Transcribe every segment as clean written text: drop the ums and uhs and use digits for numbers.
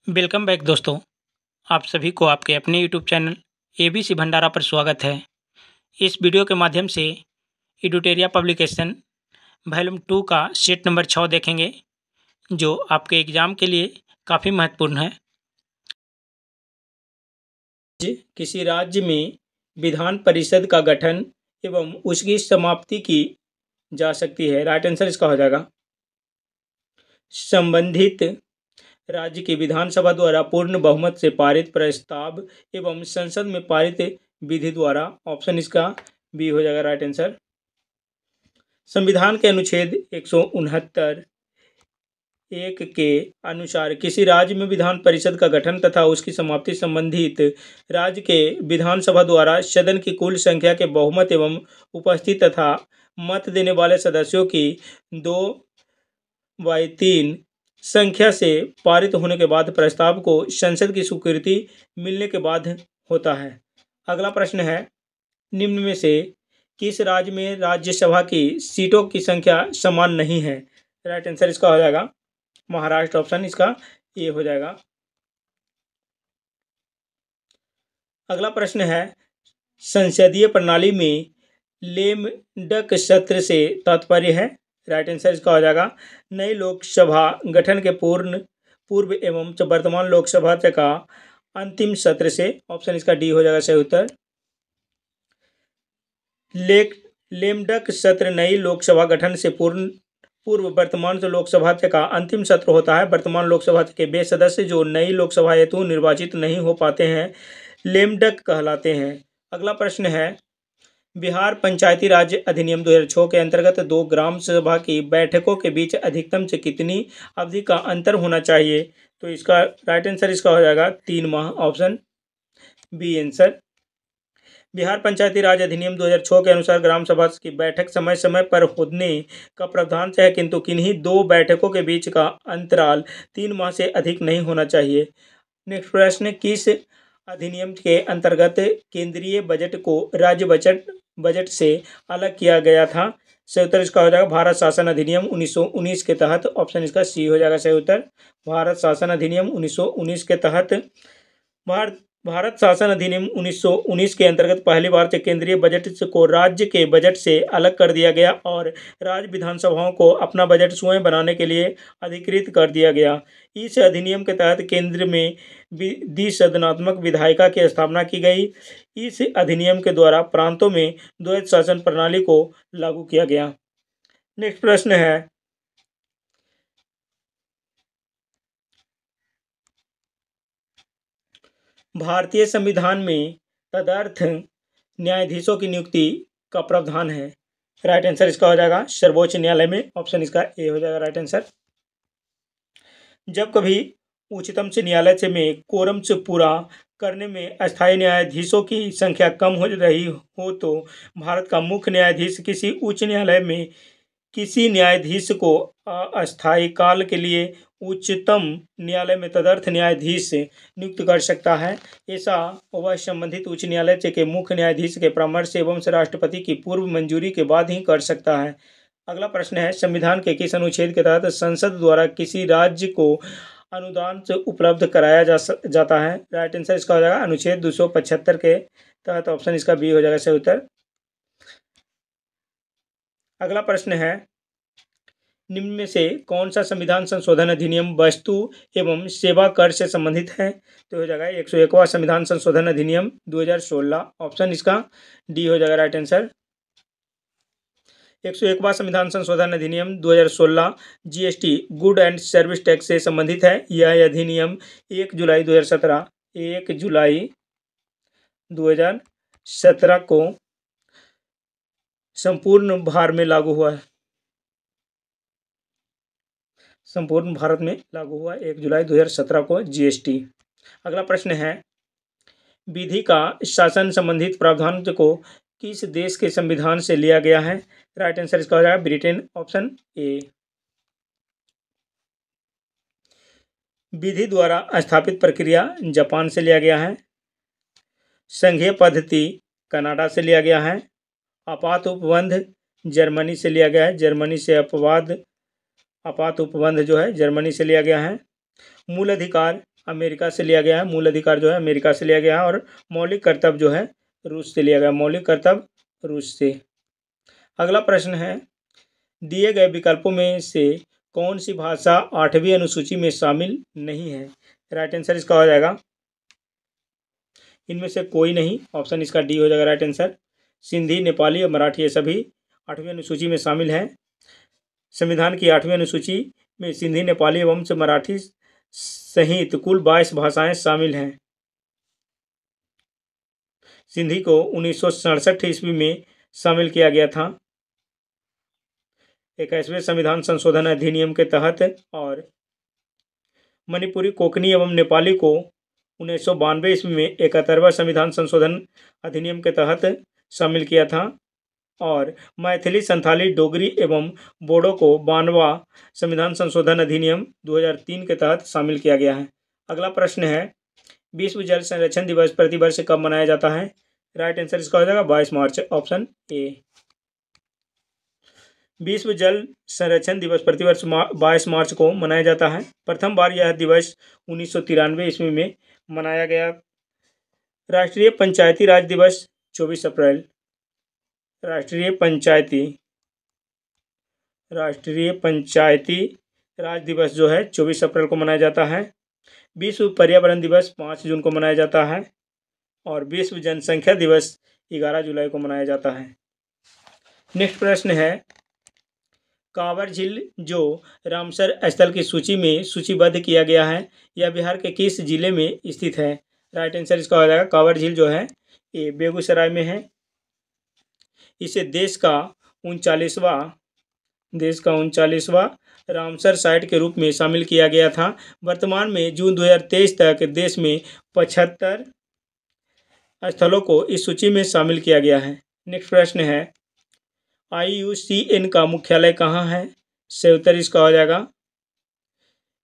Welcome back दोस्तों। आप सभी को आपके अपने यूट्यूब चैनल एबीसी भंडारा पर स्वागत है। इस वीडियो के माध्यम से एडुटेरिया पब्लिकेशन वॉल्यूम 2 का सेट नंबर 6 देखेंगे, जो आपके एग्ज़ाम के लिए काफ़ी महत्वपूर्ण है। किसी राज्य में विधान परिषद का गठन एवं उसकी समाप्ति की जा सकती है। राइट आंसर इसका हो जाएगा संबंधित राज्य की विधानसभा द्वारा पूर्ण बहुमत से पारित प्रस्ताव एवं संसद में पारित विधि द्वारा। ऑप्शन इसका बी हो जाएगा राइट आंसर। संविधान के अनुच्छेद 169 1 के अनुसार किसी राज्य में विधान परिषद का गठन तथा उसकी समाप्ति संबंधित राज्य के विधानसभा द्वारा सदन की कुल संख्या के बहुमत एवं उपस्थित तथा मत देने वाले सदस्यों की 2/3 संख्या से पारित होने के बाद प्रस्ताव को संसद की स्वीकृति मिलने के बाद होता है। अगला प्रश्न है, निम्न में से किस राज्य में राज्यसभा की सीटों की संख्या समान नहीं है। राइट आंसर इसका हो जाएगा महाराष्ट्र। ऑप्शन इसका ए हो जाएगा। अगला प्रश्न है, संसदीय प्रणाली में लेम डक सत्र से तात्पर्य है। राइट आंसर इसका हो जाएगा नई लोकसभा गठन के पूर्व एवं वर्तमान लोकसभा का अंतिम सत्र से। ऑप्शन इसका डी हो जाएगा सही उत्तर। लेमडक सत्र नई लोकसभा गठन से पूर्व वर्तमान लोकसभा का अंतिम सत्र होता है। वर्तमान लोकसभा के वे सदस्य जो नई लोकसभा हेतु निर्वाचित नहीं हो पाते हैं लेमडक कहलाते हैं। अगला प्रश्न है, बिहार पंचायती राज अधिनियम 2006 के अंतर्गत 2 ग्राम सभा की बैठकों के बीच अधिकतम से कितनी अवधि का अंतर होना चाहिए। तो इसका राइट आंसर इसका हो जाएगा 3 माह। Option B answer. Bihar Panchayati Raj Adhiniyam 2006 के अनुसार ग्राम सभा की बैठक समय समय पर होने का प्रावधान है, किंतु किन्हीं 2 बैठकों के बीच का अंतराल 3 माह से अधिक नहीं होना चाहिए। नेक्स्ट प्रश्न, किस अधिनियम के अंतर्गत केंद्रीय बजट को राज्य बजट से अलग किया गया था। सही उत्तर इसका हो जाएगा भारत शासन अधिनियम 1919 के तहत। ऑप्शन इसका सी हो जाएगा सही उत्तर। भारत शासन अधिनियम 1919 के तहत भारत शासन अधिनियम 1919 के अंतर्गत पहली बार से केंद्रीय बजट को राज्य के बजट से अलग कर दिया गया और राज्य विधानसभाओं को अपना बजट स्वयं बनाने के लिए अधिकृत कर दिया गया। इस अधिनियम के तहत केंद्र में द्विसदनात्मक विधायिका की स्थापना की गई। इस अधिनियम के द्वारा प्रांतों में द्वैत शासन प्रणाली को लागू किया गया। नेक्स्ट प्रश्न है, भारतीय संविधान में तदर्थ न्यायाधीशों की नियुक्ति का प्रावधान है। राइट आंसर इसका हो जाएगा सर्वोच्च न्यायालय में। ऑप्शन इसका ए हो जाएगा राइट आंसर। जब कभी उच्चतम से न्यायालय से में कोरम से पूरा करने में अस्थायी न्यायाधीशों की संख्या कम हो रही हो तो भारत का मुख्य न्यायाधीश किसी उच्च न्यायालय में किसी न्यायाधीश को अस्थायी काल के लिए उच्चतम न्यायालय में तदर्थ न्यायाधीश नियुक्त कर सकता है। ऐसा वह संबंधित उच्च न्यायालय के मुख्य न्यायाधीश के परामर्श एवं राष्ट्रपति की पूर्व मंजूरी के बाद ही कर सकता है। अगला प्रश्न है, संविधान के किस अनुच्छेद के तहत संसद द्वारा किसी राज्य को अनुदान से उपलब्ध कराया जाता है। राइट आंसर इसका हो जाएगा अनुच्छेद 275 के तहत। ऑप्शन इसका बी हो जाएगा सही उत्तर। अगला प्रश्न है, निम्न में से कौन सा संविधान संशोधन अधिनियम वस्तु एवं सेवा कर से संबंधित है। तो हो जाएगा 101वां संविधान संशोधन अधिनियम 2016। ऑप्शन इसका डी हो जाएगा राइट आंसर। 101वां संविधान संशोधन अधिनियम 2016 GST good and service tax से संबंधित है। यह अधिनियम 1 जुलाई 2017 को संपूर्ण भारत में लागू हुआ। 1 जुलाई 2017 को जीएसटी। अगला प्रश्न है, विधि का शासन संबंधित प्रावधान को किस देश के संविधान से लिया गया है। राइट आंसर इसका हो जाएगा ब्रिटेन। Option A. विधि द्वारा स्थापित प्रक्रिया जापान से लिया गया है। संघीय पद्धति कनाडा से लिया गया है। आपात उपबंध जर्मनी से लिया गया है। जर्मनी से आपात उपबंध जो है जर्मनी से लिया गया है। मूल अधिकार अमेरिका से लिया गया है, मूल अधिकार जो है अमेरिका से लिया गया है, और मौलिक कर्तव्य जो है रूस से लिया गया, मौलिक कर्तव्य रूस से। अगला प्रश्न है, दिए गए विकल्पों में से कौन सी भाषा 8वीं अनुसूची में शामिल नहीं है? राइट आंसर इसका हो जाएगा इनमें से कोई नहीं, ऑप्शन इसका डी हो जाएगा राइट आंसर। सिंधी, नेपाली और मराठी ये सभी 8वीं अनुसूची में शामिल हैं। संविधान की 8वीं अनुसूची में सिंधी, नेपाली एवं मराठी सहित कुल 22 भाषाएं शामिल हैं। सिंधी को 1967 ईस्वी में शामिल किया गया था 21वें संविधान संशोधन अधिनियम के तहत, और मणिपुरी, कोंकणी एवं नेपाली को 1992 ईस्वी में 71वां संविधान संशोधन अधिनियम के तहत शामिल किया था, और मैथिली, संथाली, डोगरी एवं बोडो को 92वां संविधान संशोधन अधिनियम 2003 के तहत शामिल किया गया है। अगला प्रश्न है, विश्व जल संरक्षण दिवस प्रतिवर्ष कब मनाया जाता है? राइट आंसर इसका हो जाएगा 22 मार्च, ऑप्शन ए। विश्व जल संरक्षण दिवस प्रतिवर्ष 22 मार्च को मनाया जाता है। प्रथम बार यह दिवस 1993 ईस्वी में मनाया गया। राष्ट्रीय पंचायती राज दिवस 24 अप्रैल। राष्ट्रीय पंचायती राज दिवस जो है 24 अप्रैल को मनाया जाता है। विश्व पर्यावरण दिवस 5 जून को मनाया जाता है, और विश्व जनसंख्या दिवस 11 जुलाई को मनाया जाता है। नेक्स्ट प्रश्न है, कांवर झील जो रामसर स्थल की सूची में सूचीबद्ध किया गया है, यह बिहार के किस जिले में स्थित है? राइट आंसर इसका हो जाएगा कांवर झील जो है ये बेगूसराय में है। इसे देश का 39वां रामसर साइट के रूप में शामिल किया गया था। वर्तमान में जून 2023 तक देश में 75 स्थलों को इस सूची में शामिल किया गया है। नेक्स्ट प्रश्न है, IUCN का मुख्यालय कहाँ है? से उत्तर इसका हो जाएगा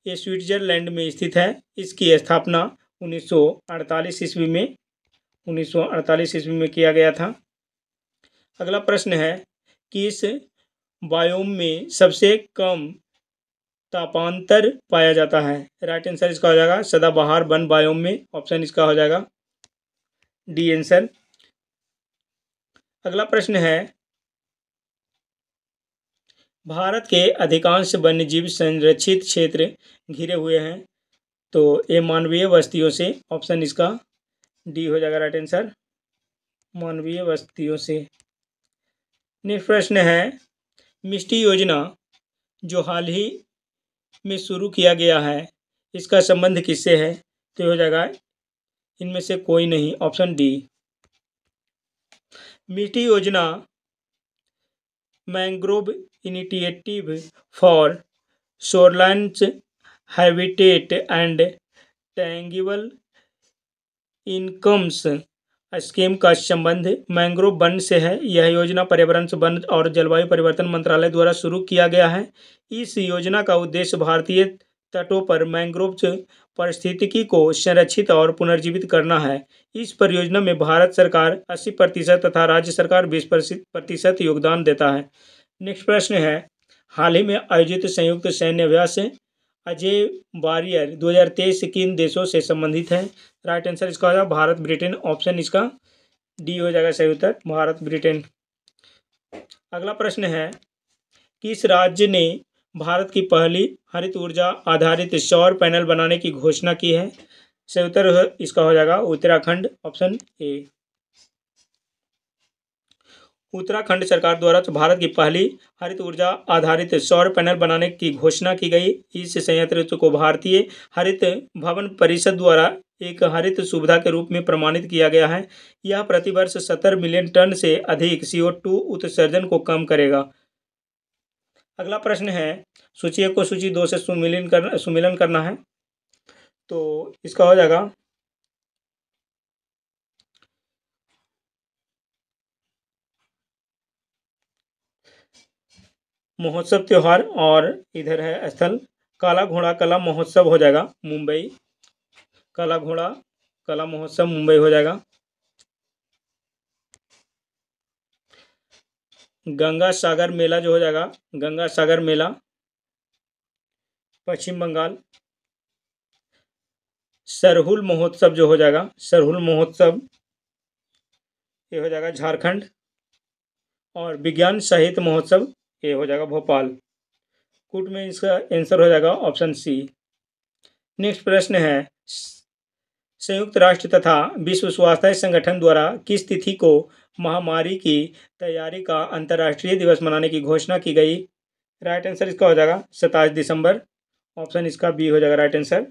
ये स्विट्जरलैंड में स्थित है। इसकी स्थापना 1948 ईस्वी में किया गया था। अगला प्रश्न है, किस बायोम में सबसे कम तापांतर पाया जाता है? राइट आंसर इसका हो जाएगा सदाबहार वन बायोम में, ऑप्शन इसका हो जाएगा डी आंसर। अगला प्रश्न है, भारत के अधिकांश वन्यजीव संरक्षित क्षेत्र घिरे हुए हैं, तो ये मानवीय बस्तियों से, ऑप्शन इसका डी हो जाएगा राइट आंसर, मानवीय बस्तियों से। नेक्स्ट प्रश्न है, मिष्टी योजना जो हाल ही में शुरू किया गया है, इसका संबंध किससे है? तो हो जाएगा इनमें से कोई नहीं, ऑप्शन डी। मिष्टी योजना mangrove initiative for shorelines habitat and tangible incomes scheme का संबंध मैंग्रोव वन से है। यह योजना पर्यावरण, वन और जलवायु परिवर्तन मंत्रालय द्वारा शुरू किया गया है। इस योजना का उद्देश्य भारतीय तटों पर मैंग्रोव पारिस्थितिकी को संरक्षित और पुनर्जीवित करना है। इस परियोजना में भारत सरकार 80% तथा राज्य सरकार 20% योगदान देता है। नेक्स्ट प्रश्न है, हाल ही में आयोजित संयुक्त सैन्य अभ्यास अजय वारियर 2023 किन देशों से संबंधित है? राइट आंसर इसका हो जाएगा भारत, ब्रिटेन, ऑप्शन इसका डी हो जाएगा सही उत्तर, भारत, ब्रिटेन। अगला प्रश्न है, किस राज्य ने भारत की पहली हरित ऊर्जा आधारित सौर पैनल बनाने की घोषणा की है? सही उत्तर इसका हो जाएगा उत्तराखंड, ऑप्शन ए। उत्तराखंड सरकार द्वारा भारत की पहली हरित ऊर्जा आधारित सौर पैनल बनाने की घोषणा की गई। इस संयंत्र को भारतीय हरित भवन परिषद द्वारा एक हरित सुविधा के रूप में प्रमाणित किया गया है। यह प्रतिवर्ष 70 मिलियन टन से अधिक CO2 उत्सर्जन को कम करेगा। अगला प्रश्न है, सूची 1 को सूची 2 से सुमिलन करना है, तो इसका हो जाएगा महोत्सव त्योहार, और इधर है स्थल काला घोड़ा कला महोत्सव हो जाएगा मुंबई, काला घोड़ा कला महोत्सव मुंबई हो जाएगा। गंगा सागर मेला जो हो जाएगा गंगा सागर मेला पश्चिम बंगाल। सरहुल महोत्सव जो हो जाएगा, सरहुल महोत्सव ये हो जाएगा झारखंड। और विज्ञान साहित्य महोत्सव ये हो जाएगा भोपाल। कूट में इसका आंसर हो जाएगा ऑप्शन सी। नेक्स्ट प्रश्न है, संयुक्त राष्ट्र तथा विश्व स्वास्थ्य संगठन द्वारा किस तिथि को महामारी की तैयारी का अंतर्राष्ट्रीय दिवस मनाने की घोषणा की गई? राइट आंसर इसका हो जाएगा 27 दिसंबर। ऑप्शन इसका बी हो जाएगा राइट आंसर।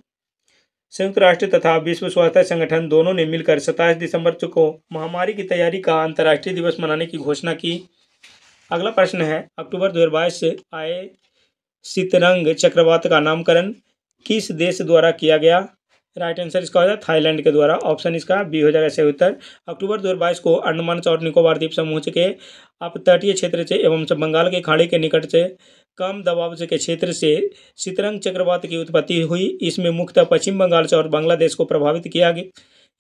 संयुक्त राष्ट्र तथा विश्व स्वास्थ्य संगठन दोनों ने मिलकर 27 दिसंबर को महामारी की तैयारी का अंतर्राष्ट्रीय दिवस मनाने की घोषणा की। अगला प्रश्न है, अक्टूबर 2022 से आए सितरंग चक्रवात का नामकरण किस देश द्वारा किया गया? राइट आंसर इसका हो जाएगा थाईलैंड के द्वारा। ऑप्शन इसका बी हो जाएगा सही उत्तर। अक्टूबर 2022 को अंडमान और निकोबार द्वीप समूह के अपतटीय क्षेत्र से एवं बंगाल की खाड़ी के निकट से कम दबाव के क्षेत्र से सितरंग चक्रवात की उत्पत्ति हुई। इसमें मुख्यतः पश्चिम बंगाल से और बांग्लादेश को प्रभावित किया गया।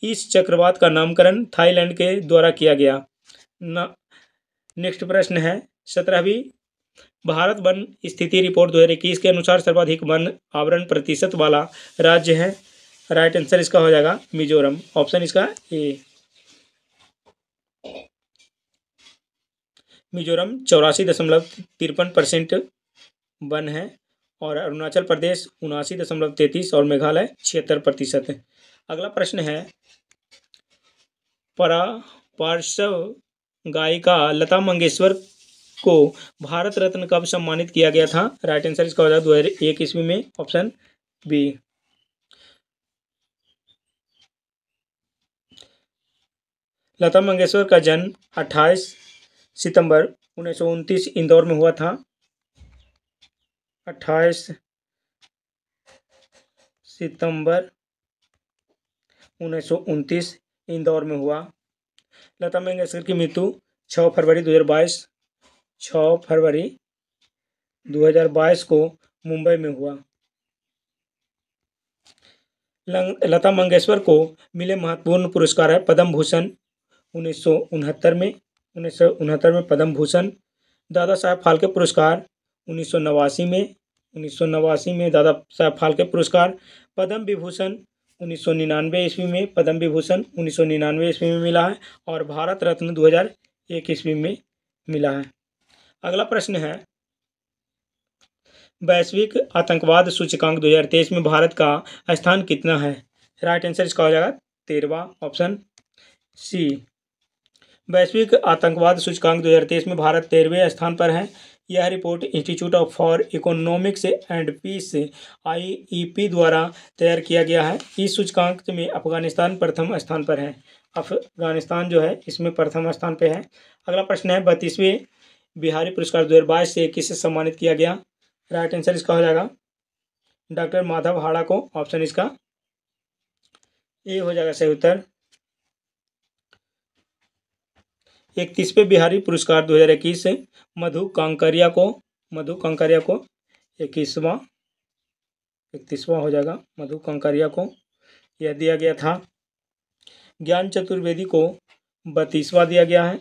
इस चक्रवात का नामकरण थाईलैंड के द्वारा किया गया। नेक्स्ट प्रश्न है, 17वीं भारत वन स्थिति रिपोर्ट 2021 के अनुसार सर्वाधिक वन आवरण प्रतिशत वाला राज्य है। राइट आंसर इसका हो जाएगा मिजोरम। ऑप्शन इसका ए। मिजोरम 84.53% वन है और अरुणाचल प्रदेश 79.33 और मेघालय 76%। अगला प्रश्न है, पार्श्व गायिका लता मंगेशकर को भारत रत्न कब सम्मानित किया गया था? राइट आंसर इसका हो जाएगा 2001 ईस्वी में। Option B. लता मंगेशकर का जन्म 28 सितंबर 1929 इंदौर में हुआ था। 28 सितंबर 1929 इंदौर में हुआ। लता मंगेशकर की मृत्यु 6 फरवरी 2022 को मुंबई में हुआ। लता मंगेशकर को मिले महत्वपूर्ण पुरस्कार है पद्म भूषण 1969 में पद्म भूषण, दादा साहब फाल्के पुरस्कार 1989 में दादा साहब फाल्के पुरस्कार, पद्म विभूषण 1999 ईस्वी में पद्म विभूषण 1999 ईस्वी में मिला है और भारत रत्न 2001 ईस्वी में मिला है। अगला प्रश्न है, वैश्विक आतंकवाद सूचकांक 2023 में भारत का स्थान कितना है? राइट आंसर इसका हो जाएगा 13वां। Option C. वैश्विक आतंकवाद सूचकांक 2023 में भारत 13वें स्थान पर है। यह report institute for economics and peace IEP द्वारा तैयार किया गया है। इस सूचकांक में अफगानिस्तान प्रथम स्थान पर है। अफगानिस्तान जो है इसमें प्रथम स्थान पर है। अगला प्रश्न है, 32वें बिहारी पुरस्कार 2022 से किसे सम्मानित किया गया? राइट आंसर इसका हो जाएगा डॉक्टर माधव हाड़ा को। ऑप्शन इसका ए हो जाएगा सही उत्तर। 31वें बिहारी पुरस्कार 2021 से मधु कांकरिया को 31वां हो जाएगा मधु कांकरिया को यह दिया गया था। ज्ञान चतुर्वेदी को 32वां दिया गया है।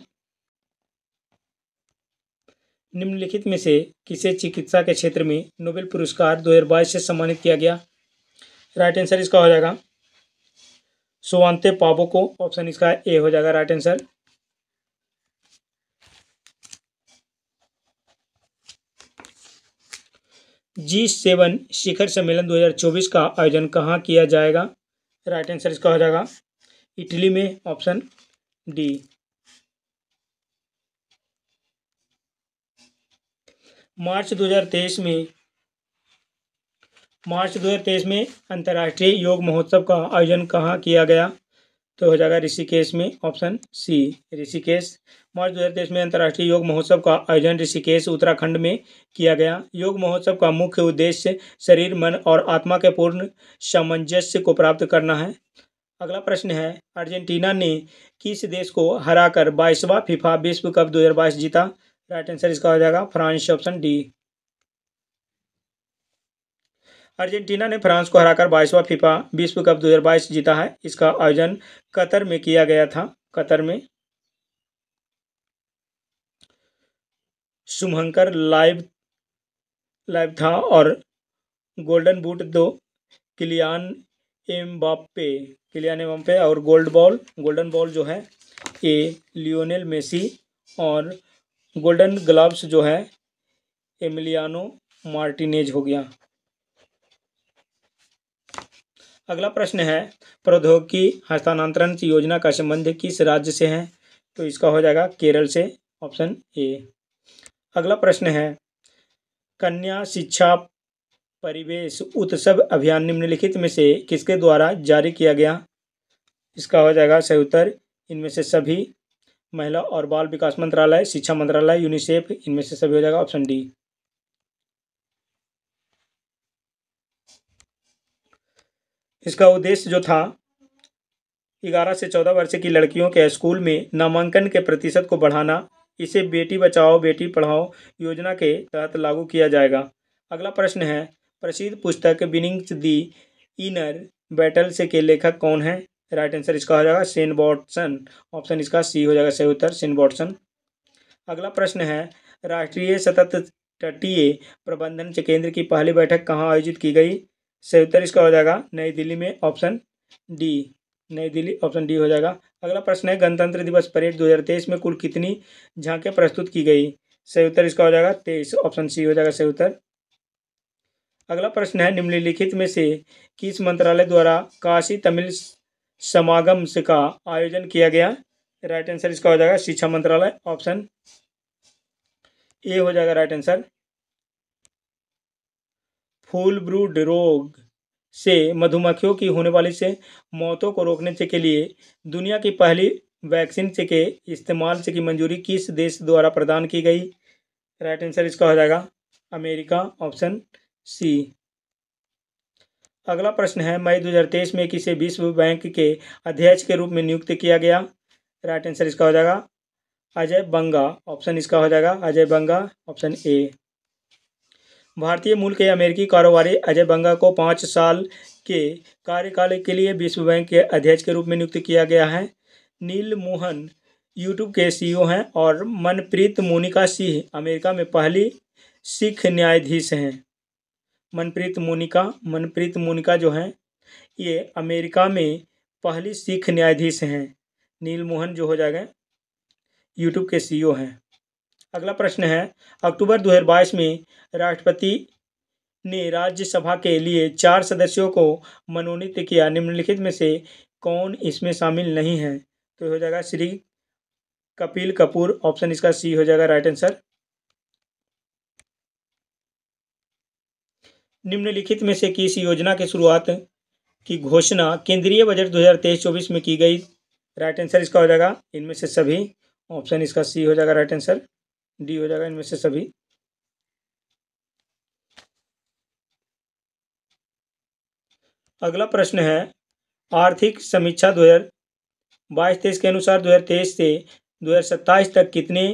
निम्नलिखित में से किसे चिकित्सा के क्षेत्र में नोबेल पुरस्कार 2022 से सम्मानित किया गया? राइट आंसर इसका हो जाएगा स्वांते पाबो को। ऑप्शन इसका ए हो जाएगा राइट आंसर। G7 शिखर सम्मेलन 2024 का आयोजन कहाँ किया जाएगा? राइट आंसर इसका हो जाएगा इटली में। Option D. मार्च 2023 में अंतर्राष्ट्रीय योग महोत्सव का आयोजन कहाँ किया गया? तो हो जाएगा ऋषिकेश में। Option C Rishikesh. मार्च 2023 में अंतर्राष्ट्रीय योग महोत्सव का आयोजन ऋषिकेश उत्तराखंड में किया गया। योग महोत्सव का मुख्य उद्देश्य शरीर, मन और आत्मा के पूर्ण सामंजस्य को प्राप्त करना है। अगला प्रश्न है, अर्जेंटीना ने किस देश को हराकर 22वां फीफा विश्व कप 2022 जीता? राइट आंसर इसका हो जाएगा फ्रांस। Option D. अर्जेंटीना ने फ्रांस को हराकर 22वां फीफा विश्व कप 2022 जीता है। इसका आयोजन कतर में किया गया था। कतर में शुभंकर लाइव था और golden boot 2 Kylian Mbappe, Kylian Mbappe. और गोल्डन बॉल जो है ये लियोनेल मेसी। और गोल्डन ग्लव्स जो है एमिलियानो मार्टिनेज हो गया। अगला प्रश्न है प्रौद्योगिकी हस्तांतरण योजना का संबंध किस राज्य से है? तो इसका हो जाएगा केरल से, ऑप्शन ए। अगला प्रश्न है कन्या शिक्षा परिवेश उत्सव अभियान निम्नलिखित में से किसके द्वारा जारी किया गया? इसका हो जाएगा सही उत्तर इनमें से सभी। महिला और बाल विकास मंत्रालय, शिक्षा मंत्रालय, यूनिसेफ, इनमें से सभी हो जाएगा, ऑप्शन डी। इसका उद्देश्य जो था 11 से 14 वर्ष की लड़कियों के स्कूल में नामांकन के प्रतिशत को बढ़ाना। इसे बेटी बचाओ बेटी पढ़ाओ योजना के तहत लागू किया जाएगा। अगला प्रश्न है प्रसिद्ध पुस्तक विनिंग्स दी इनर बैटल से के लेखक कौन है? राइट आंसर इसका हो जाएगा शेन वॉटसन, ऑप्शन इसका सी हो जाएगा सही उत्तर शेन वॉटसन। अगला प्रश्न है राष्ट्रीय सतत तटीय प्रबंधन से केंद्र की पहली बैठक कहाँ आयोजित की गई? सही उत्तर इसका हो जाएगा नई दिल्ली में, ऑप्शन डी, नई दिल्ली, ऑप्शन डी हो जाएगा। अगला प्रश्न है गणतंत्र दिवस परेड 2023 में कुल कितनी झांकियां प्रस्तुत की गई? सही उत्तर इसका हो जाएगा 23, ऑप्शन सी हो जाएगा सही उत्तर। अगला प्रश्न है निम्नलिखित में से किस मंत्रालय द्वारा काशी तमिल समागम का आयोजन किया गया? राइट आंसर इसका हो जाएगा शिक्षा मंत्रालय, ऑप्शन ए हो जाएगा राइट आंसर। फूल ब्रूड रोग से मधुमक्खियों की होने वाली से मौतों को रोकने से के लिए दुनिया की पहली वैक्सीन से के इस्तेमाल से की मंजूरी किस देश द्वारा प्रदान की गई? राइट आंसर इसका हो जाएगा अमेरिका, ऑप्शन सी। अगला प्रश्न है मई 2023 में किसे विश्व बैंक के अध्यक्ष के रूप में नियुक्त किया गया? राइट आंसर इसका हो जाएगा अजय बंगा, ऑप्शन इसका हो जाएगा अजय बंगा, ऑप्शन ए। भारतीय मूल के अमेरिकी कारोबारी अजय बंगा को 5 साल के कार्यकाल के लिए विश्व बैंक के अध्यक्ष के रूप में नियुक्त किया गया है। नील मोहन यूट्यूब के सीईओ हैं और मनप्रीत मोनिका सिंह अमेरिका में पहली सिख न्यायाधीश हैं। मनप्रीत मोनिका जो हैं ये अमेरिका में पहली सिख न्यायाधीश हैं। नील मोहन जो हो जाएगा यूट्यूब के सीईओ हैं। अगला प्रश्न है अक्टूबर 2022 में राष्ट्रपति ने राज्यसभा के लिए 4 सदस्यों को मनोनीत किया। निम्नलिखित में से कौन इसमें शामिल नहीं है? तो हो जाएगा श्री कपिल कपूर, ऑप्शन इसका सी हो जाएगा राइट आंसर। निम्नलिखित में से किस योजना की शुरुआत की घोषणा केंद्रीय बजट 2023-24 में की गई? राइट आंसर इसका हो जाएगा इनमें से सभी, ऑप्शन इसका सी हो जाएगा राइट आंसर, डी हो जाएगा इनमें से सभी। अगला प्रश्न है आर्थिक समीक्षा 2022-23 के अनुसार 2023 से 2027 तक कितने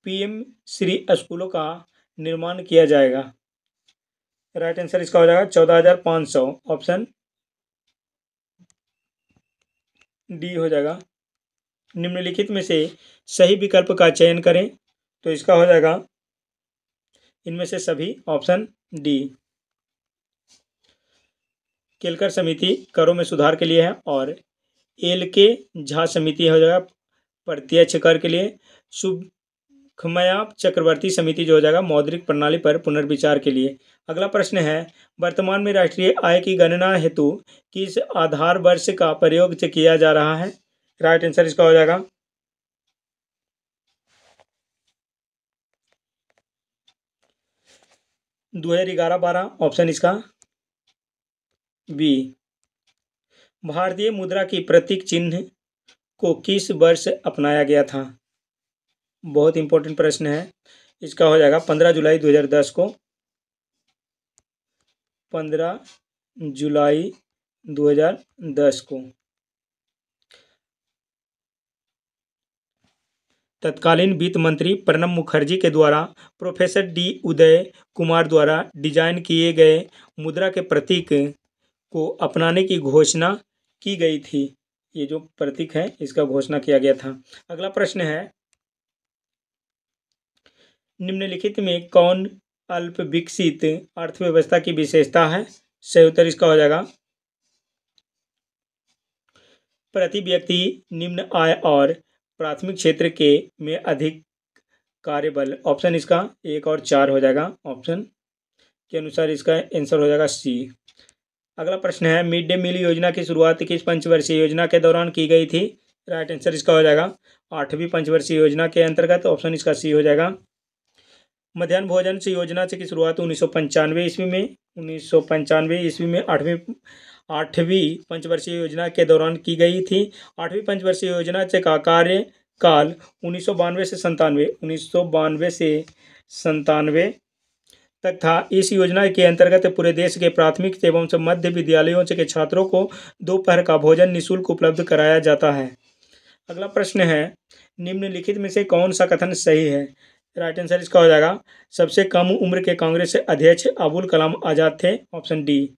पीएम श्री स्कूलों का निर्माण किया जाएगा? राइट आंसर इसका हो जाएगा 14,500, ऑप्शन डी हो जाएगा। निम्नलिखित में से सही विकल्प का चयन करें। तो इसका हो जाएगा इनमें से सभी, ऑप्शन डी। केलकर समिति करों में सुधार के लिए है और एल के झा समिति हो जाएगा प्रत्यक्ष कर के लिए। सुखमया चक्रवर्ती समिति जो हो जाएगा मौद्रिक प्रणाली पर पुनर्विचार के लिए। अगला प्रश्न है वर्तमान में राष्ट्रीय आय की गणना हेतु किस आधार वर्ष का प्रयोग से किया जा रहा है? राइट आंसर इसका हो जाएगा 2011-12, ऑप्शन इसका बी। भारतीय मुद्रा की प्रतीक चिन्ह को किस वर्ष अपनाया गया था? बहुत इंपॉर्टेंट प्रश्न है। इसका हो जाएगा 15 जुलाई 2010 को, 15 जुलाई 2010 को। तत्कालीन वित्त मंत्री प्रणब मुखर्जी के द्वारा प्रोफेसर डी उदय कुमार द्वारा डिजाइन किए गए मुद्रा के प्रतीक को अपनाने की घोषणा की गई थी। ये जो प्रतीक है इसका घोषणा किया गया था। अगला प्रश्न है निम्नलिखित में कौन अल्प विकसित अर्थव्यवस्था की विशेषता है? सही उत्तर इसका हो जाएगा प्रति व्यक्ति निम्न आय और प्राथमिक क्षेत्र के में अधिक कार्यबल। ऑप्शन इसका 1 और 4 हो जाएगा। ऑप्शन के अनुसार इसका आंसर हो जाएगा सी। अगला प्रश्न है, मिड डे मील योजना की शुरुआत किस पंचवर्षीय योजना के दौरान की गई थी? राइट आंसर इसका हो जाएगा 8वीं पंचवर्षीय योजना के अंतर्गत। ऑप्शन इसका सी हो जाएगा। मध्याह्न भोजन से योजना से की शुरुआत 1995 ईस्वी में 1995 ईस्वी में 8वीं पंचवर्षीय योजना के दौरान की गई थी। 8वीं पंचवर्षीय योजना से का कार्यकाल 1992 से 97 तक था। इस योजना के अंतर्गत पूरे देश के प्राथमिक एवं मध्य विद्यालयों के छात्रों को दोपहर का भोजन निःशुल्क उपलब्ध कराया जाता है। अगला प्रश्न है, निम्नलिखित में से कौन सा कथन सही है? राइट आंसर इसका हो जाएगा सबसे कम उम्र के कांग्रेस अध्यक्ष अबुल कलाम आजाद थे। Option D.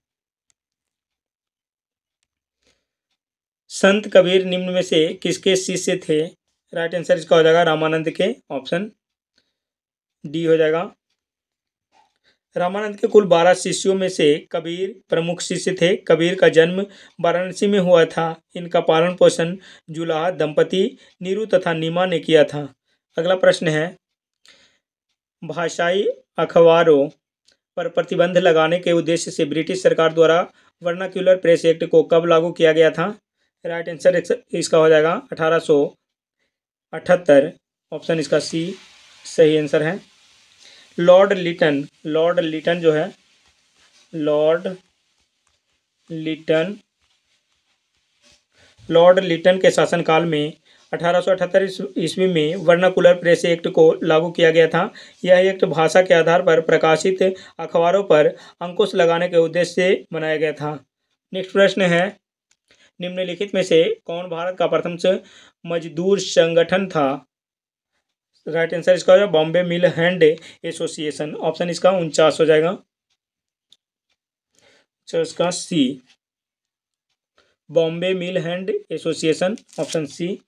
संत कबीर निम्न में से किसके शिष्य थे? राइट आंसर इसका हो जाएगा रामानंद के। ऑप्शन डी हो जाएगा। रामानंद के कुल 12 शिष्यों में से कबीर प्रमुख शिष्य थे। कबीर का जन्म वाराणसी में हुआ था। इनका पालन पोषण जुलाहा दंपति नीरू तथा नीमा ने किया था। अगला प्रश्न है, भाषाई अखबारों पर प्रतिबंध लगाने के उद्देश्य से ब्रिटिश सरकार द्वारा वर्नाक्यूलर प्रेस एक्ट को कब लागू किया गया था? राइट आंसर इसका हो जाएगा 1878। ऑप्शन इसका सी सही आंसर है। लॉर्ड लिटन जो है, लॉर्ड लिटन के शासनकाल में 1878 ईस्वी में वर्नाकुलर प्रेस एक्ट को लागू किया गया था। यह एक्ट भाषा के आधार पर प्रकाशित अखबारों पर अंकुश लगाने के उद्देश्य से बनाया गया था। नेक्स्ट प्रश्न है, निम्नलिखित में से कौन भारत का प्रथम मजदूर संगठन था? राइट आंसर इसका हो जाएगा Bombay mill hand association. Option इसका 49 हो जाएगा। इसका C Bombay mill hand association. Option C.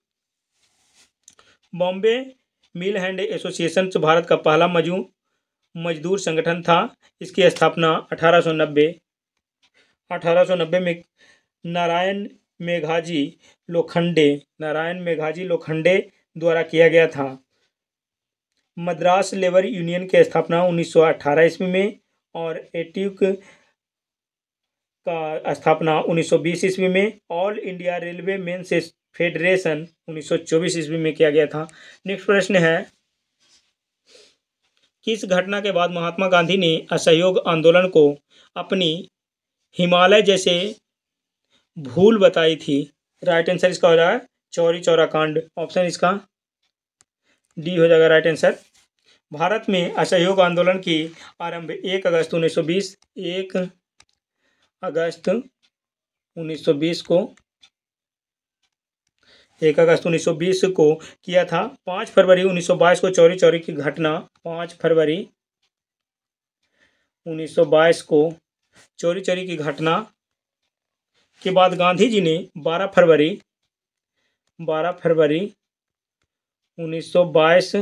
Bombay mill hand association Bharat का पहला मजदूर संगठन था। इसकी स्थापना 1890 में नारायण मेघाजी लोखंडे द्वारा किया गया था। मद्रास लेबर यूनियन की स्थापना 1918 ईस्वी में और एट्यूक का स्थापना 1920 ईस्वी में। All India railway men's federation 1924 ईस्वी में किया गया था। नेक्स्ट प्रश्न है, किस घटना के बाद महात्मा गांधी ने असहयोग आंदोलन को अपनी हिमालय जैसे भूल बताई थी? राइट आंसर इसका हो जाएगा चौरी चौरा कांड। ऑप्शन इसका डी हो जाएगा राइट आंसर। भारत में असहयोग आंदोलन की आरंभ 1 अगस्त 1920 को किया था। 5 फरवरी 1922 को चौरी चौरी की घटना 5 फरवरी 1922 को चौरी चौरी की घटना के बाद गांधी जी ने 12 फरवरी 1922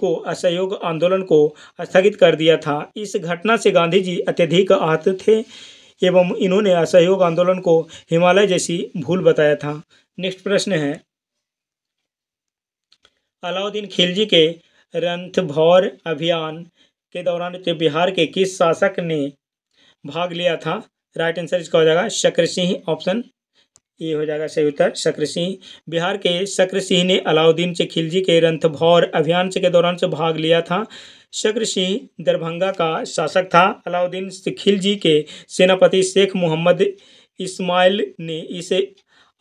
को असहयोग आंदोलन को स्थगित कर दिया था। इस घटना से गांधी जी अत्यधिक आहत थे एवं इन्होंने असहयोग आंदोलन को हिमालय जैसी भूल बताया था। नेक्स्ट प्रश्न है, अलाउद्दीन खिलजी के रणथंभौर अभियान के दौरान बिहार के किस शासक ने भाग लिया था? राइट आंसर इसका हो जाएगा शक्र सिंह। ऑप्शन ये हो जाएगा सही उत्तर शक्र सिंह। बिहार के शक्र सिंह ने अलाउद्दीन से खिलजी के रणथंभौर अभियान के दौरान से भाग लिया था। शक्र सिंह दरभंगा का शासक था। अलाउद्दीन खिलजी के सेनापति शेख मोहम्मद इस्माइल ने इस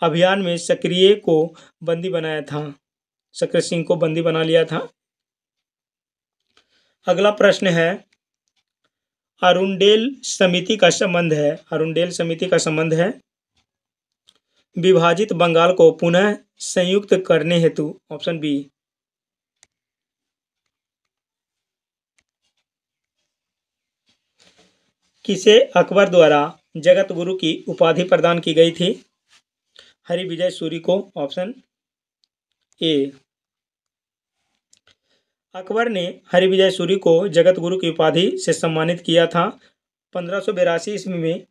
अभियान में सक्रिय को बंदी बनाया था। शक्र सिंह को बंदी बना लिया था। अगला प्रश्न है, अरुंडेल समिति का संबंध है विभाजित बंगाल को पुनः संयुक्त करने हेतु। Option B. किसे अकबर द्वारा जगत गुरु की उपाधि प्रदान की गई थी? हरिविजय सूरी को। Option A. अकबर ने हरिविजय सूरी को जगत गुरु की उपाधि से सम्मानित किया था। 1582 ईस्वी में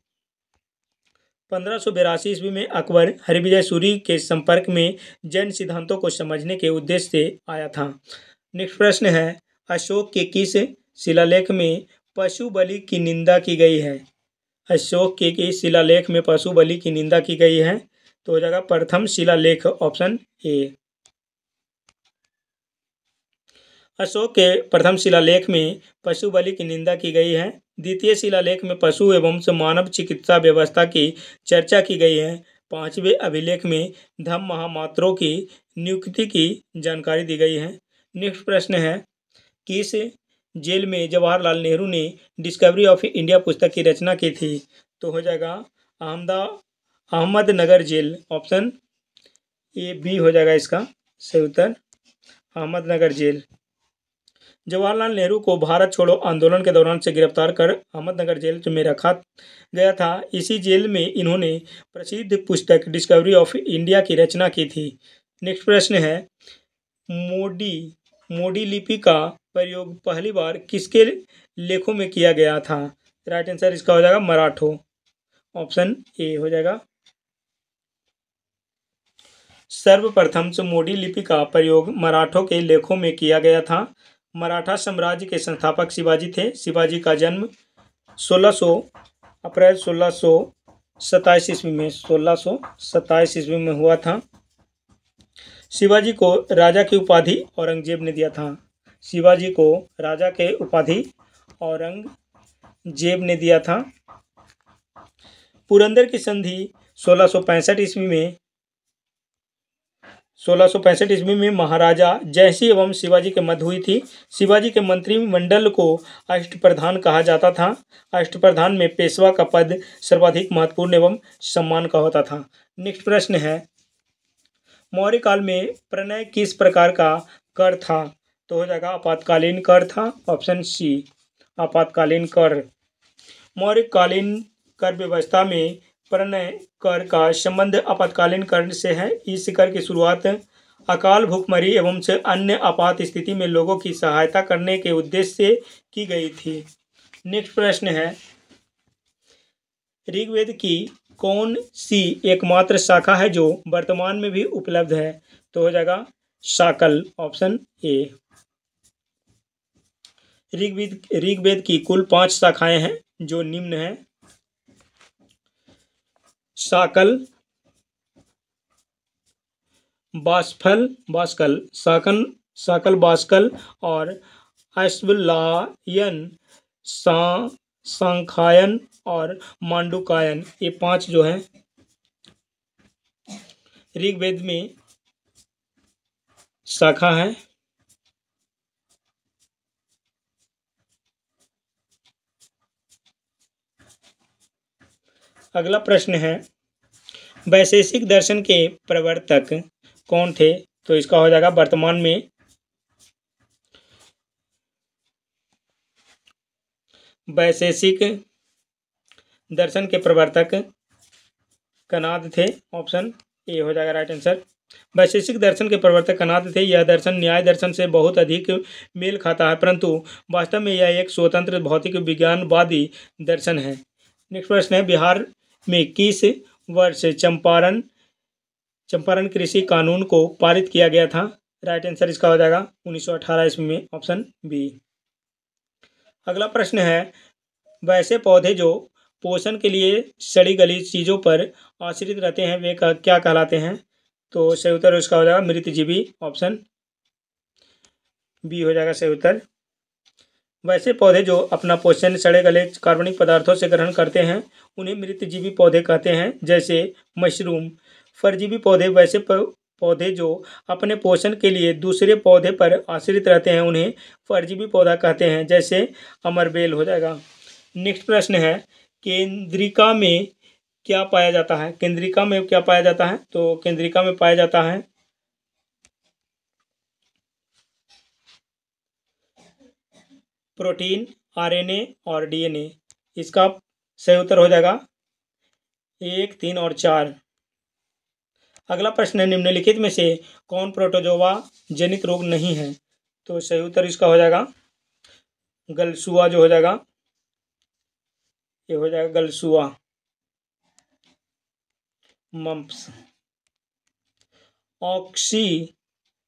1582 ईस्वी में अकबर हरिविजय सूरी के संपर्क में जैन सिद्धांतों को समझने के उद्देश्य से आया था। नेक्स्ट प्रश्न है, अशोक के किस शिलालेख में पशु बलि की निंदा की गई है? अशोक के किस शिलालेख में पशु बलि की निंदा की गई है? तो हो जाएगा प्रथम शिलालेख, ऑप्शन ए। अशोक के प्रथम शिलालेख में पशु बलि की निंदा की गई है। द्वितीय शिलालेख में पशु एवं मानव चिकित्सा व्यवस्था की चर्चा की गई है। पांचवें अभिलेख में धम्म महामात्रों की नियुक्ति की जानकारी दी गई है। नेक्स्ट प्रश्न है, किस जेल में जवाहरलाल नेहरू ने डिस्कवरी ऑफ इंडिया पुस्तक की रचना की थी? तो हो जाएगा Ahmednagar jail, option A B हो जाएगा इसका सही उत्तर, अहमदनगर जेल। जवाहरलाल नेहरू को भारत छोड़ो आंदोलन के दौरान से गिरफ्तार कर अहमदनगर जेल में रखा गया था। इसी जेल में इन्होंने प्रसिद्ध पुस्तक डिस्कवरी ऑफ इंडिया की रचना की थी। नेक्स्ट प्रश्न है, मोडी लिपि का प्रयोग पहली बार किसके लेखों में किया गया था? राइट आंसर इसका हो जाएगा मराठों, ऑप्शन ए हो जाएगा। सर्वप्रथम मोडी लिपि का प्रयोग मराठों के लेखों में किया गया था। मराठा साम्राज्य के संस्थापक शिवाजी थे। शिवाजी का जन्म 1600 अप्रैल 1627 ईस्वी में 1627 ईस्वी में हुआ था। शिवाजी को राजा की उपाधि औरंगजेब ने दिया था। शिवाजी को राजा के उपाधि औरंगजेब ने दिया था। पुरंदर की संधि 1665 ईस्वी में महाराजा जयसिंह एवं शिवाजी के मध्य हुई थी। शिवाजी के मंत्रिमंडल को अष्टप्रधान कहा जाता था। अष्टप्रधान में पेशवा का पद सर्वाधिक महत्वपूर्ण एवं सम्मान का होता था। नेक्स्ट प्रश्न है, मौर्य काल में प्रणय किस प्रकार का कर था? तो हो जाएगा आपातकालीन कर था, ऑप्शन सी आपातकालीन कर। मौर्यकालीन कर व्यवस्था में प्रणय कर का संबंध आपातकालीन कर से है। इस कर की शुरुआत अकाल, भूखमरी एवं से अन्य आपात स्थिति में लोगों की सहायता करने के उद्देश्य से की गई थी। नेक्स्ट प्रश्न है, ऋग्वेद की कौन सी एकमात्र शाखा है जो वर्तमान में भी उपलब्ध है? तो हो जाएगा शाकल, ऑप्शन ए। ऋग्वेद की कुल 5 शाखाएं हैं जो निम्न है, शाकल, शाकल बाष्कल और अश्वलायन, सांख्यायन और मांडुकायन, ये 5 जो है ऋग्वेद में शाखा है। अगला प्रश्न है, वैशेषिक दर्शन के प्रवर्तक कौन थे? तो इसका हो जाएगा वर्तमान में वैशेषिक दर्शन के प्रवर्तक कणाद थे, ऑप्शन ए हो जाएगा राइट आंसर। वैशेषिक दर्शन के प्रवर्तक कणाद थे। यह दर्शन न्याय दर्शन से बहुत अधिक मेल खाता है, परंतु वास्तव में यह एक स्वतंत्र भौतिक विज्ञानवादी दर्शन है। नेक्स्ट प्रश्न है, बिहार में किस वर्ष चंपारण कृषि कानून को पारित किया गया था? राइट आंसर इसका हो जाएगा 1918 ईस्वी में, ऑप्शन बी। अगला प्रश्न है, वैसे पौधे जो पोषण के लिए सड़ी गली चीज़ों पर आश्रित रहते हैं वे क्या कहलाते हैं? तो सही उत्तर इसका हो जाएगा मृतजीवी, ऑप्शन बी हो जाएगा सही उत्तर। वैसे पौधे जो अपना पोषण सड़े गले कार्बनिक पदार्थों से ग्रहण करते हैं उन्हें मृतजीवी पौधे कहते हैं, जैसे मशरूम। परजीवी पौधे वैसे पौधे जो अपने पोषण के लिए दूसरे पौधे पर आश्रित रहते हैं उन्हें परजीवी पौधा कहते हैं, जैसे अमरबेल हो जाएगा। नेक्स्ट प्रश्न है, केंद्रिका में क्या पाया जाता है? केंद्रिका में क्या पाया जाता है? तो केंद्रिका में पाया जाता है प्रोटीन, आरएनए और डीएनए। इसका सही उत्तर हो जाएगा 1, 3 और 4। अगला प्रश्न है, निम्नलिखित में से कौन प्रोटोजोआ जनित रोग नहीं है? तो सही उत्तर इसका हो जाएगा गलसुआ, जो हो जाएगा ये हो जाएगा गलसुआ। मम्प्स। ऑक्सी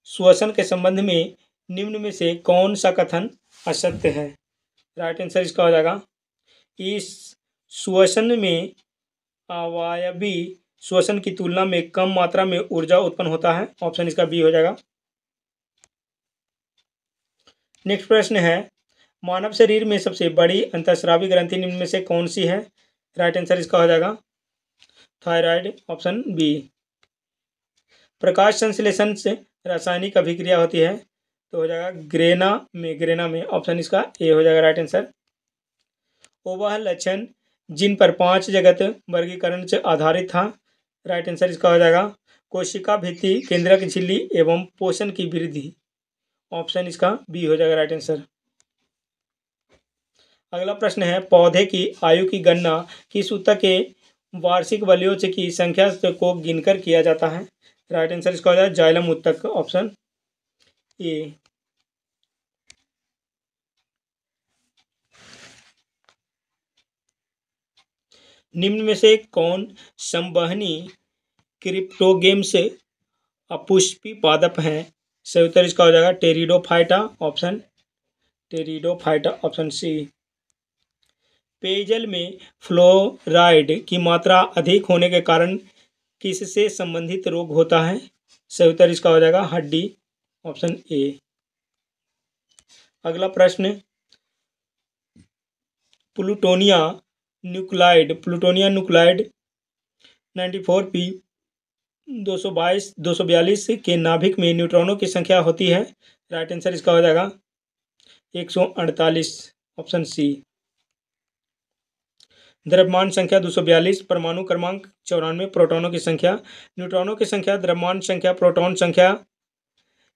श्वसन के संबंध में निम्न में से कौन सा कथन असत्य है? राइट आंसर इसका हो जाएगा, इस श्वसन में अवायवी श्वसन की तुलना में कम मात्रा में ऊर्जा उत्पन्न होता है। ऑप्शन इसका बी हो जाएगा। नेक्स्ट प्रश्न है, मानव शरीर में सबसे बड़ी अंतःस्रावी ग्रंथि निम्न में से कौन सी है? राइट आंसर इसका हो जाएगा थायराइड, ऑप्शन बी। प्रकाश संश्लेषण से रासायनिक अभिक्रिया होती है तो हो जाएगा ग्रेना में ऑप्शन इसका ए हो जाएगा राइट आंसर। वो वह लक्षण जिन पर 5 जगत वर्गीकरण से आधारित था। राइट आंसर इसका हो जाएगा कोशिका भित्ति, केंद्रक झिल्ली एवं पोषण की वृद्धि। ऑप्शन इसका बी हो जाएगा राइट आंसर। अगला प्रश्न है, पौधे की आयु की गणना किस ऊतक के वार्षिक बलियों की संख्या को गिनकर किया जाता है? राइट आंसर इसका हो जाएगा जाइलम ऊतक, ऑप्शन ए। निम्न में से कौन संवहनी क्रिप्टोगेम्स अपुष्पी पादप है? सही उत्तर इसका हो जाएगा टेरिडोफाइटा, ऑप्शन सी। पेयजल में फ्लोराइड की मात्रा अधिक होने के कारण किससे संबंधित रोग होता है? सही उत्तर इसका हो जाएगा हड्डी, ऑप्शन ए। अगला प्रश्न, प्लूटोनिया न्यूक्लाइड 94p 242 के नाभिक में न्यूट्रॉनों की संख्या होती है। राइट आंसर इसका हो जाएगा 148, ऑप्शन सी। द्रव्यमान संख्या 242, परमाणु क्रमांक 94, प्रोटॉनों की संख्या, न्यूट्रॉनों की संख्या, द्रव्यमान संख्या, प्रोटॉन संख्या,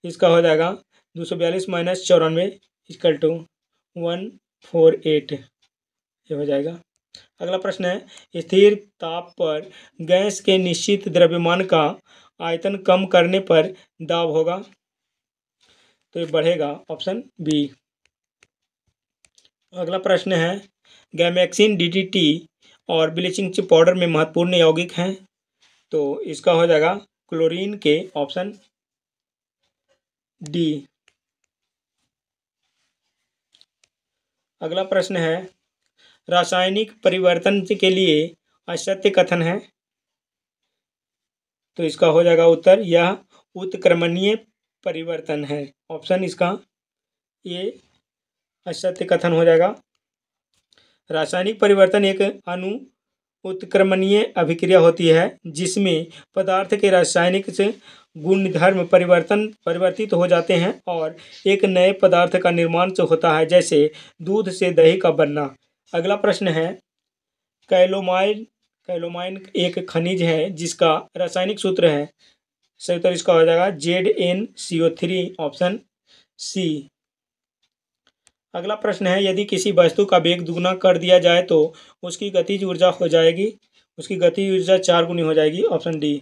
इसका हो जाएगा 242 माइनस 94 इक्वल टू 148, ये हो जाएगा। अगला प्रश्न है, स्थिर ताप पर गैस के निश्चित द्रव्यमान का आयतन कम करने पर दाब होगा तो ये बढ़ेगा, ऑप्शन बी। अगला प्रश्न है, गैमेक्सिन डीडीटी और ब्लीचिंग पाउडर में महत्वपूर्ण यौगिक हैं तो इसका हो जाएगा क्लोरीन के, ऑप्शन डी। अगला प्रश्न है, रासायनिक परिवर्तन के लिए असत्य कथन है तो इसका हो जाएगा उत्तर, यह उत्क्रमणीय परिवर्तन है। ऑप्शन इसका ये असत्य कथन हो जाएगा। रासायनिक परिवर्तन एक अणु उत्क्रमणीय अभिक्रिया होती है जिसमें पदार्थ के रासायनिक से गुणधर्म परिवर्तित हो जाते हैं और एक नए पदार्थ का निर्माण से होता है, जैसे दूध से दही का बनना। अगला प्रश्न है, कैलोमाइन एक खनिज है जिसका रासायनिक सूत्र है। सही उत्तर इसका हो जाएगा ZnCO3, ऑप्शन सी। अगला प्रश्न है, यदि किसी वस्तु का वेग दुगुना कर दिया जाए तो उसकी गतिज ऊर्जा 4 गुनी हो जाएगी, ऑप्शन डी।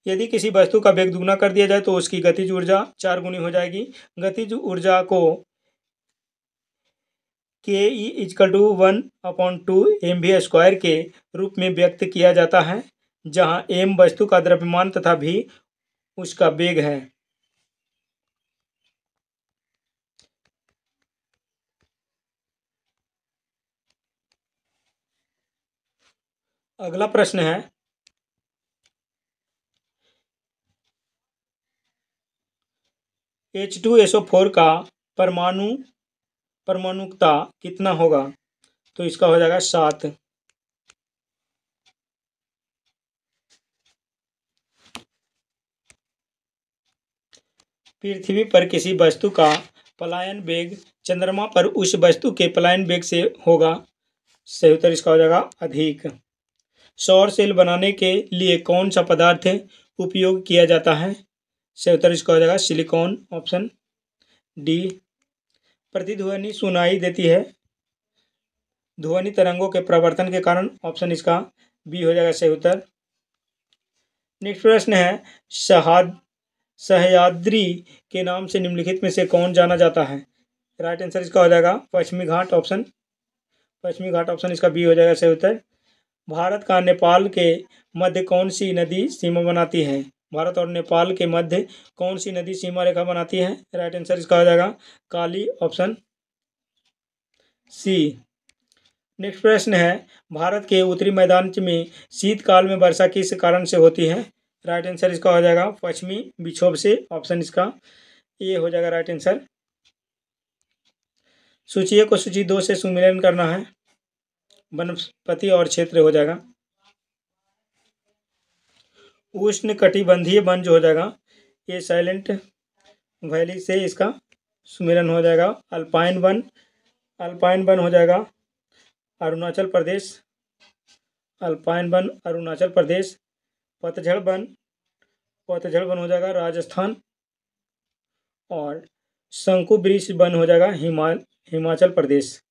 यदि किसी वस्तु का वेग दुगुना कर दिया जाए तो उसकी गतिज ऊर्जा 4 गुनी हो जाएगी। गतिज ऊर्जा को Ke=1/2 mv² के रूप में व्यक्त किया जाता है, जहां m वस्तु का द्रव्यमान तथा v उसका वेग है। अगला प्रश्न है, H2SO4 का परमाणुकता कितना होगा तो इसका हो जाएगा 7। पृथ्वी पर किसी वस्तु का पलायन वेग चंद्रमा पर उस वस्तु के पलायन वेग से होगा। सही उत्तर इसका हो जाएगा अधिक। सौर सेल बनाने के लिए कौन सा पदार्थ उपयोग किया जाता है? सही उत्तर इसका हो जाएगा सिलिकॉन, ऑप्शन डी। प्रतिध्वनि सुनाई देती है ध्वनि तरंगों के प्रवर्तन के कारण, ऑप्शन इसका बी हो जाएगा सही उत्तर। नेक्स्ट प्रश्न है, सह्याद्री के नाम से निम्नलिखित में से कौन जाना जाता है? राइट आंसर इसका हो जाएगा पश्चिमी घाट, ऑप्शन इसका बी हो जाएगा सही उत्तर। भारत का नेपाल के मध्य कौन सी नदी सीमा बनाती है? भारत और नेपाल के मध्य कौन सी नदी सीमा रेखा बनाती है? राइट आंसर इसका हो जाएगा काली, ऑप्शन सी। नेक्स्ट प्रश्न है, भारत के उत्तरी मैदान में शीतकाल में वर्षा किस कारण से होती है? राइट आंसर इसका हो जाएगा पश्चिमी विक्षोभ से, ऑप्शन इसका ए हो जाएगा राइट आंसर। सूची 1 को सूची 2 से सुमेलन करना है। वनस्पति और क्षेत्र हो जाएगा। उष्ण कटिबंधीय वन जो हो जाएगा ये साइलेंट वैली से इसका सुमेलन हो जाएगा। अल्पाइन वन हो जाएगा अरुणाचल प्रदेश, अल्पाइन वन अरुणाचल प्रदेश। पतझड़ वन हो जाएगा राजस्थान। और शंकु वृक्ष वन हो जाएगा हिमाचल प्रदेश।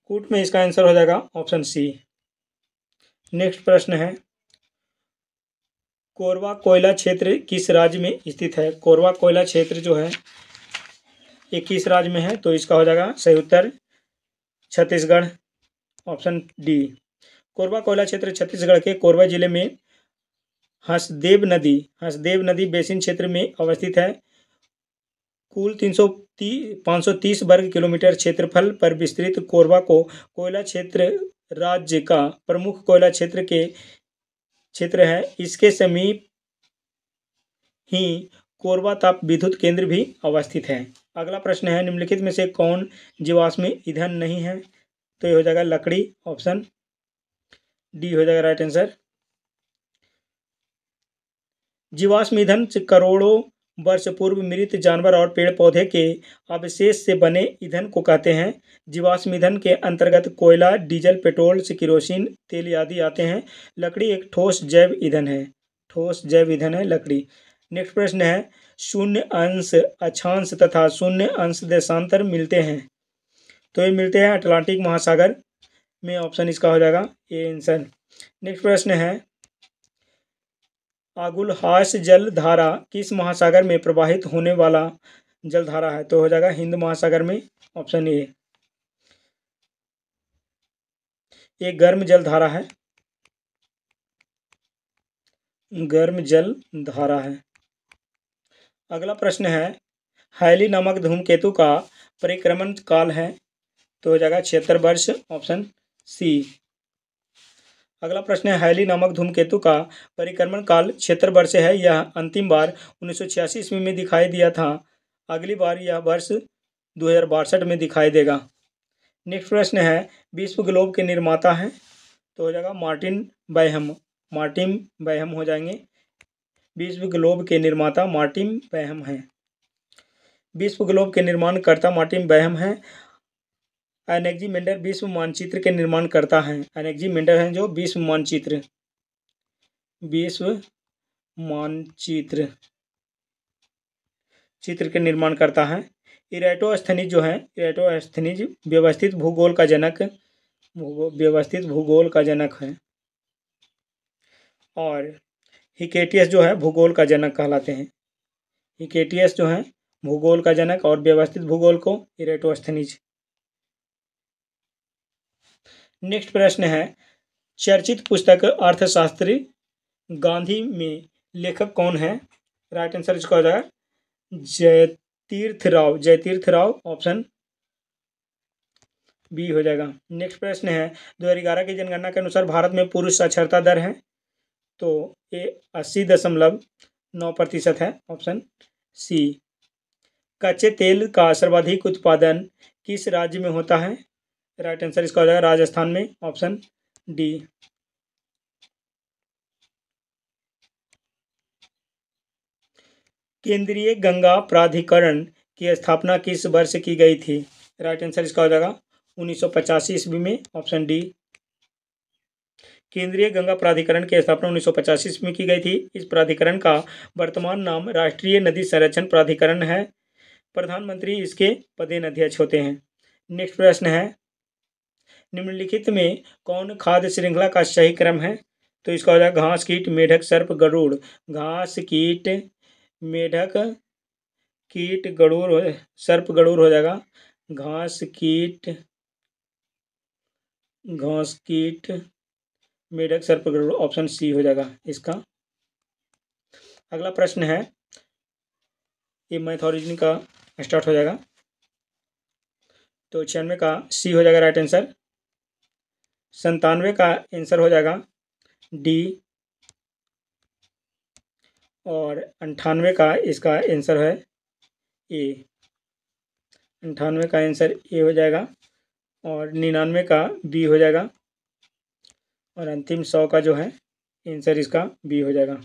कूट में इसका आंसर हो जाएगा ऑप्शन सी। नेक्स्ट प्रश्न है, कोरबा कोयला क्षेत्र किस राज्य में स्थित है? कोरबा कोयला क्षेत्र जो है ये किस राज्य में है? तो इसका हो जाएगा सही उत्तर छत्तीसगढ़, ऑप्शन डी। कोरबा कोयला क्षेत्र छत्तीसगढ़ के कोरबा जिले में हंसदेव नदी बेसिन क्षेत्र में अवस्थित है। कुल 530 वर्ग किलोमीटर क्षेत्रफल पर विस्तृत कोरबा को कोयला क्षेत्र राज्य का प्रमुख कोयला क्षेत्र है। इसके समीप ही कोरबा ताप विद्युत केंद्र भी अवस्थित है। अगला प्रश्न है, निम्नलिखित में से कौन जीवाश्म ईंधन नहीं है? तो ये हो जाएगा लकड़ी, ऑप्शन डी हो जाएगा राइट आंसर। जीवाश्म ईंधन करोड़ों वर्ष पूर्व मृत जानवर और पेड़ पौधे के अवशेष से बने ईंधन को कहते हैं। जीवाश्म ईंधन के अंतर्गत कोयला, डीजल, पेट्रोल, केरोसिन तेल आदि आते हैं। लकड़ी एक ठोस जैव ईंधन है लकड़ी। नेक्स्ट प्रश्न है, शून्य अंश अक्षांश तथा शून्य अंश देशांतर मिलते हैं। तो ये मिलते हैं अटलांटिक महासागर में, ऑप्शन इसका हो जाएगा ए आंसर। नेक्स्ट प्रश्न है, आगुलहास जल धारा किस महासागर में प्रवाहित होने वाला जल धारा है? तो हो जाएगा हिंद महासागर में, ऑप्शन ए। ये गर्म जल धारा है, अगला प्रश्न है, हैली नामक धूमकेतु का परिक्रमण काल है। तो हो जाएगा 76 वर्ष, ऑप्शन सी। अगला प्रश्न है, हैली नामक धूमकेतु का परिक्रमण काल 76 वर्ष है। यह अंतिम बार 1986 ईस्वी में दिखाई दिया था। अगली बार यह वर्ष 2062 में दिखाई देगा। नेक्स्ट प्रश्न है, विश्व ग्लोब के निर्माता हैं। तो हो जाएगा मार्टिन बैहम हो जाएंगे। विश्व ग्लोब के निर्माता मार्टिन बैहम हैं। विश्व ग्लोब के निर्माणकर्ता मार्टिन बैहम हैं। एनेक्जीमेंडर विश्व मानचित्र के निर्माण करता है। एनेक्जीमेंडर हैं जो विश्व मानचित्र के निर्माण करता है। इराटोस्थनीज जो है, इराटोस्थनीज व्यवस्थित भूगोल का जनक है। और हिकेटियस जो है भूगोल का जनक कहलाते हैं। हिकेटियस जो है भूगोल का जनक और व्यवस्थित भूगोल को इराटोस्थनीज। नेक्स्ट प्रश्न है, चर्चित पुस्तक अर्थशास्त्री गांधी में लेखक कौन है? राइट आंसर इसका हो जाएगा जयतीर्थ राव, ऑप्शन बी हो जाएगा। नेक्स्ट प्रश्न है, 2011 की जनगणना के अनुसार भारत में पुरुष साक्षरता दर है। तो ये 80.9% है, ऑप्शन सी। कच्चे तेल का सर्वाधिक उत्पादन किस राज्य में होता है? राइट आंसर इसका हो जाएगा राजस्थान में, ऑप्शन डी। केंद्रीय गंगा प्राधिकरण की स्थापना किस वर्ष की गई थी? राइट आंसर इसका हो जाएगा 1985 ईस्वी में, ऑप्शन डी। केंद्रीय गंगा प्राधिकरण की स्थापना 1985 ईस्वी में की गई थी। इस प्राधिकरण का वर्तमान नाम राष्ट्रीय नदी संरक्षण प्राधिकरण है। प्रधानमंत्री इसके पदेन अध्यक्ष होते हैं। नेक्स्ट प्रश्न है, निम्नलिखित में कौन खाद्य श्रृंखला का सही क्रम है? तो इसका हो जाएगा घास, कीट, मेढक, सर्प, गरुड़। घास, कीट, मेढक, सर्प, गरुड़ हो जाएगा। घास, कीट, घास, कीट, मेढक, सर्प, गरुड़, ऑप्शन सी हो जाएगा इसका। अगला प्रश्न है, ये मैथ और रीजनिंग का स्टार्ट हो जाएगा। तो 96 का सी हो जाएगा राइट आंसर। 97 का आंसर हो जाएगा डी। और 98 का इसका आंसर है ए। 98 का आंसर ए हो जाएगा। और 99 का बी हो जाएगा। और अंतिम 100 का जो है आंसर इसका बी हो जाएगा।